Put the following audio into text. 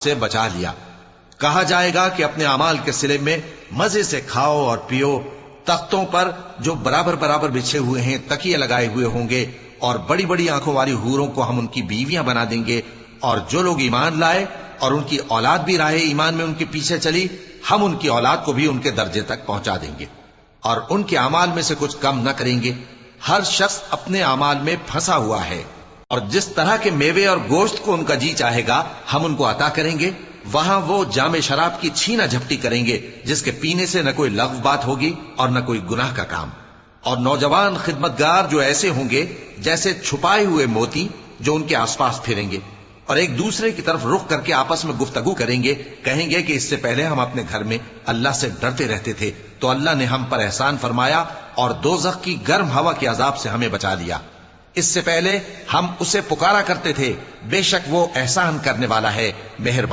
سے بچا لیا۔ کہا جائے گا کہ اپنے اعمال کے صلے میں مزے سے کھاؤ اور پیو، تختوں پر جو برابر برابر بچھے ہوئے ہیں تکیے لگائے ہوئے ہوں گے، اور بڑی بڑی آنکھوں والی حوروں کو ہم ان کی بیویاں بنا دیں گے، اور جو لوگ ایمان لائے اور ان کی اولاد بھی راہ ایمان میں ان کے پیچھے چلی، ہم ان کی اولاد کو بھی ان کے درجے تک پہنچا دیں گے، اور ان کے اعمال میں سے کچھ کم نہ کریں گے۔ ہر شخص اپنے اعمال میں پھنسا ہوا ہے، اور جس طرح کے میوے اور گوشت کو ان کا جی چاہے گا ہم ان کو عطا کریں گے۔ وہاں وہ جام شراب کی چھینا جھپٹی کریں گے، جس کے پینے سے نہ کوئی لغو بات ہوگی اور نہ کوئی گناہ کا کام۔ اور نوجوان خدمتگار جو ایسے ہوں گے جیسے چھپائے ہوئے موتی، جو ان کے آس پاس پھریں گے اور ایک دوسرے کی طرف رخ کر کے آپس میں گفتگو کریں گے، کہیں گے کہ اس سے پہلے ہم اپنے گھر میں اللہ سے ڈرتے رہتے تھے، تو اللہ نے ہم پر احسان فرمایا اور دوزخ کی گرم ہوا کے عذاب سے ہمیں بچا لیا۔ اس سے پہلے ہم اسے پکارا کرتے تھے، بے شک وہ احسان کرنے والا ہے، مہربان۔